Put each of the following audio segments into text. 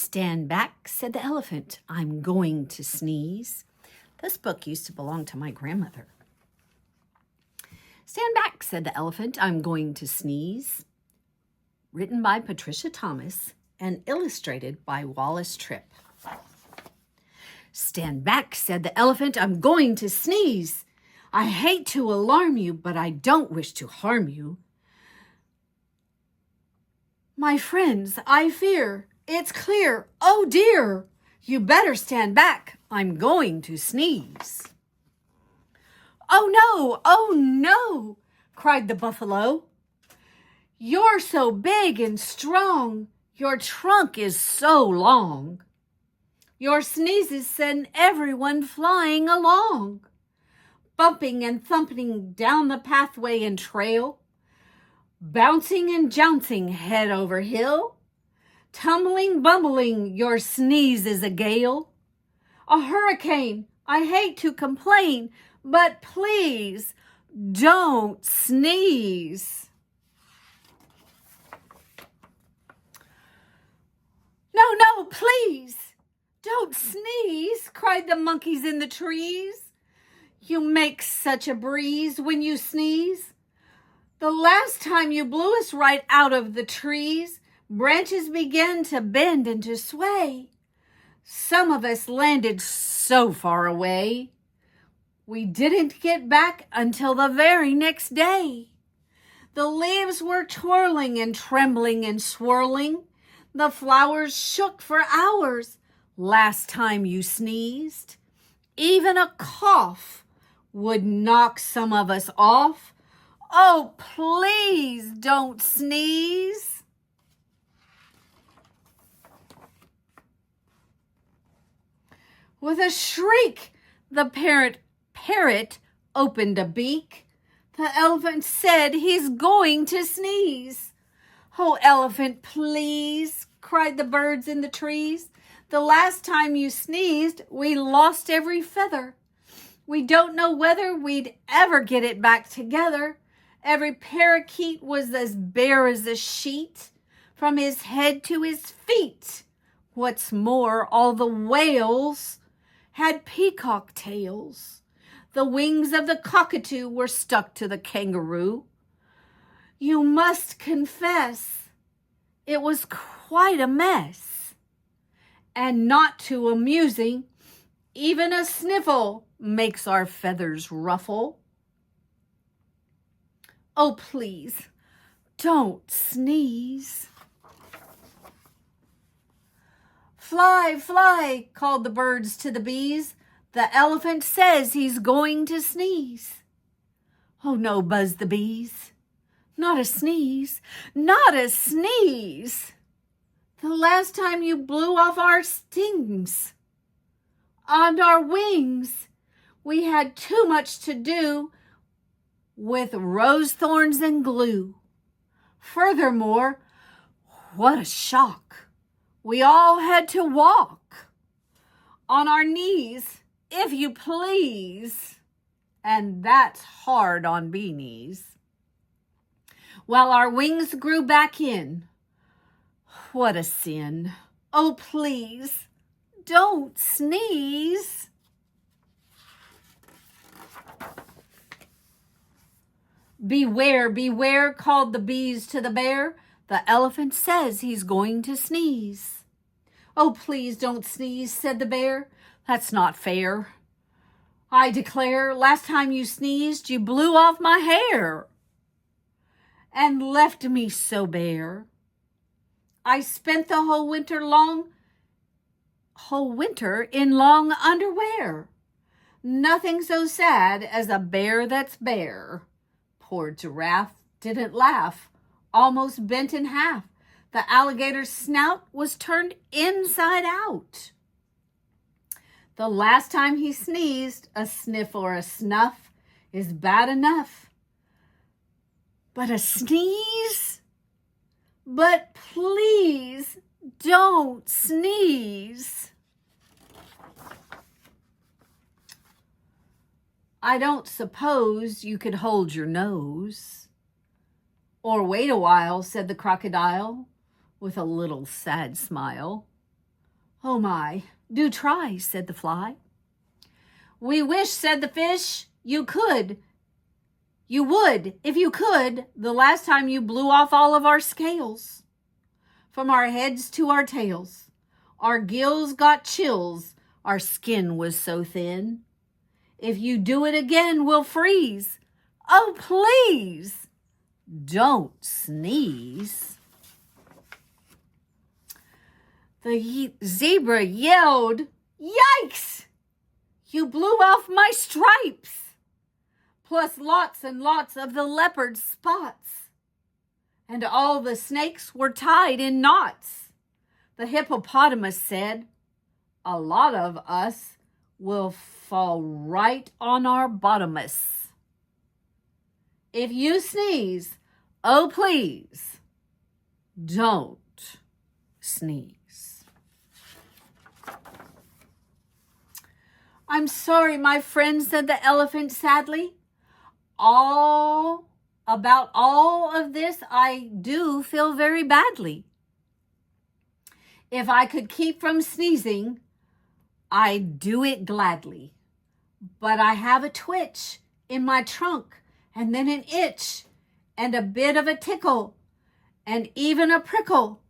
Stand back, said the elephant. I'm going to sneeze. This book used to belong to my grandmother. Stand back, said the elephant. I'm going to sneeze. Written by Patricia Thomas and illustrated by Wallace Tripp. Stand back, said the elephant. I'm going to sneeze. I hate to alarm you, but I don't wish to harm you. My friends, I fear. It's clear. Oh dear. You better stand back. I'm going to sneeze. Oh no, cried the buffalo. You're so big and strong. Your trunk is so long. Your sneezes send everyone flying along, bumping and thumping down the pathway and trail, bouncing and jouncing head over hill, tumbling, bumbling, your sneeze is a gale. A hurricane, I hate to complain, but please don't sneeze. No, please, don't sneeze, cried the monkeys in the trees. You make such a breeze when you sneeze. The last time you blew us right out of the trees, branches began to bend and to sway. Some of us landed so far away, we didn't get back until the very next day. The leaves were twirling and trembling and swirling. The flowers shook for hours last time you sneezed. Even a cough would knock some of us off. Oh, please don't sneeze. With a shriek, the parrot opened a beak. The elephant said he's going to sneeze. Oh, elephant, please, cried the birds in the trees. The last time you sneezed, we lost every feather. We don't know whether we'd ever get it back together. Every parakeet was as bare as a sheet, from his head to his feet. What's more, all the whales had peacock tails. The wings of the cockatoo were stuck to the kangaroo. You must confess, it was quite a mess. And not too amusing, even a sniffle makes our feathers ruffle. Oh, please, don't sneeze. Fly, fly, called the birds to the bees. The elephant says he's going to sneeze. Oh, no, buzzed the bees. Not a sneeze, not a sneeze. The last time you blew off our stings and our wings, we had too much to do with rose thorns and glue. Furthermore, what a shock. We all had to walk on our knees, if you please, and that's hard on beanies. While our wings grew back in. What a sin. Oh, please, don't sneeze. Beware, beware, called the bees to the bear. The elephant says he's going to sneeze. Oh, please don't sneeze, said the bear. That's not fair. I declare, last time you sneezed, you blew off my hair and left me so bare. I spent the whole winter in long underwear. Nothing so sad as a bear that's bare. Poor giraffe didn't laugh, almost bent in half. The alligator's snout was turned inside out. The last time he sneezed, a sniff or a snuff is bad enough. But a sneeze? But please don't sneeze. I don't suppose you could hold your nose. Or wait a while, said the crocodile with a little sad smile. "Oh my, do try," said the fly. "We wish," said the fish, you would, if you could, the last time you blew off all of our scales. From our heads to our tails, our gills got chills, our skin was so thin. If you do it again, we'll freeze. Oh, please, don't sneeze." The zebra yelled, "Yikes! You blew off my stripes, plus lots and lots of the leopard spots. And all the snakes were tied in knots." The hippopotamus said, "A lot of us will fall right on our bottomus. If you sneeze, oh please, don't sneeze." "I'm sorry, my friend," said the elephant sadly. About all of this, I do feel very badly. If I could keep from sneezing, I'd do it gladly. But I have a twitch in my trunk, and then an itch, and a bit of a tickle, and even a prickle.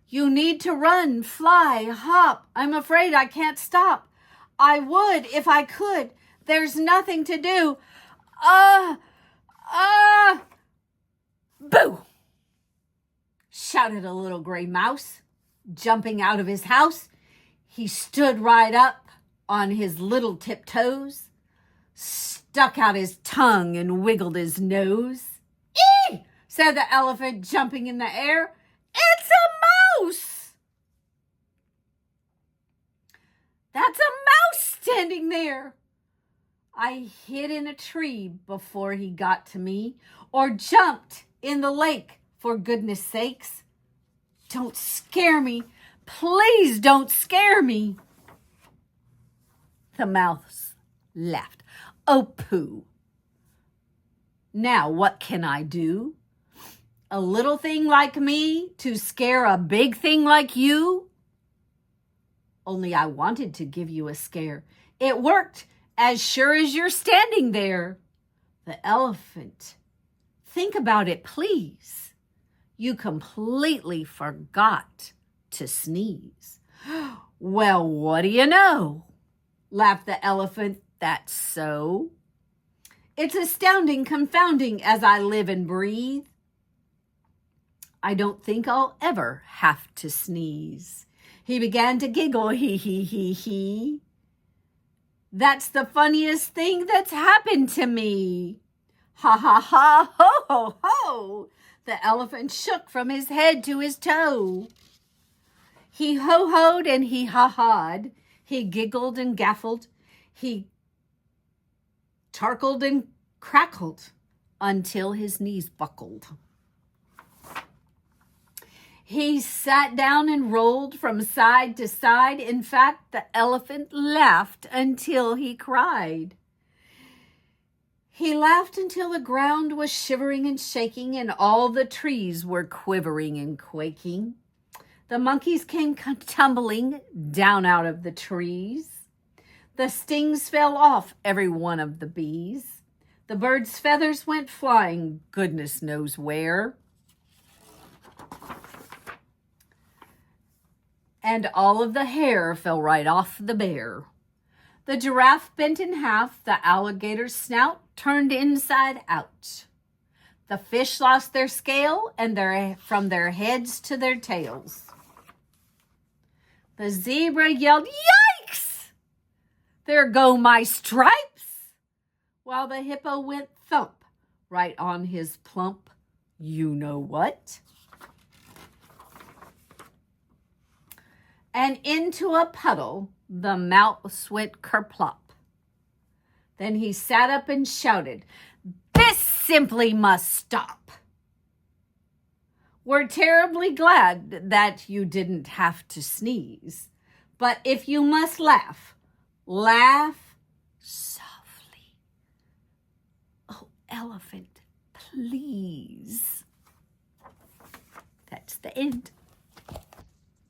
You need to run, fly, hop. I'm afraid I can't stop. I would if I could. There's nothing to do. Boo! Shouted a little gray mouse, jumping out of his house. He stood right up on his little tiptoes, stuck out his tongue and wiggled his nose. "Ee!" said the elephant, jumping in the air. "It's a mouse!" "That's a mouse standing there. I hid in a tree before he got to me, or jumped in the lake, for goodness sakes. Don't scare me. Please don't scare me." The mouse laughed. "Oh, pooh. Now what can I do? A little thing like me to scare a big thing like you? Only I wanted to give you a scare. It worked, as sure as you're standing there." The elephant, "Think about it, please. You completely forgot to sneeze." "Well, what do you know?" laughed the elephant. "That's so. It's astounding, confounding, as I live and breathe. I don't think I'll ever have to sneeze." He began to giggle. He. "That's the funniest thing that's happened to me. Ha, ha, ha, ho, ho, ho." The elephant shook from his head to his toe. He ho-hoed and he ha-ha'd. He giggled and gaffled. He tarkled and crackled until his knees buckled. He sat down and rolled from side to side. In fact, the elephant laughed until he cried. He laughed until the ground was shivering and shaking, and all the trees were quivering and quaking. The monkeys came tumbling down out of the trees. The stings fell off every one of the bees. The birds' feathers went flying, goodness knows where. And all of the hair fell right off the bear. The giraffe bent in half, the alligator's snout turned inside out. The fish lost their scale and from their heads to their tails. The zebra yelled, "Yikes! There go my stripes!" While the hippo went thump right on his plump you-know-what. And into a puddle the mouse went kerplop. Then he sat up and shouted, "This simply must stop. We're terribly glad that you didn't have to sneeze. But if you must laugh, laugh softly. Oh, elephant, please." That's the end.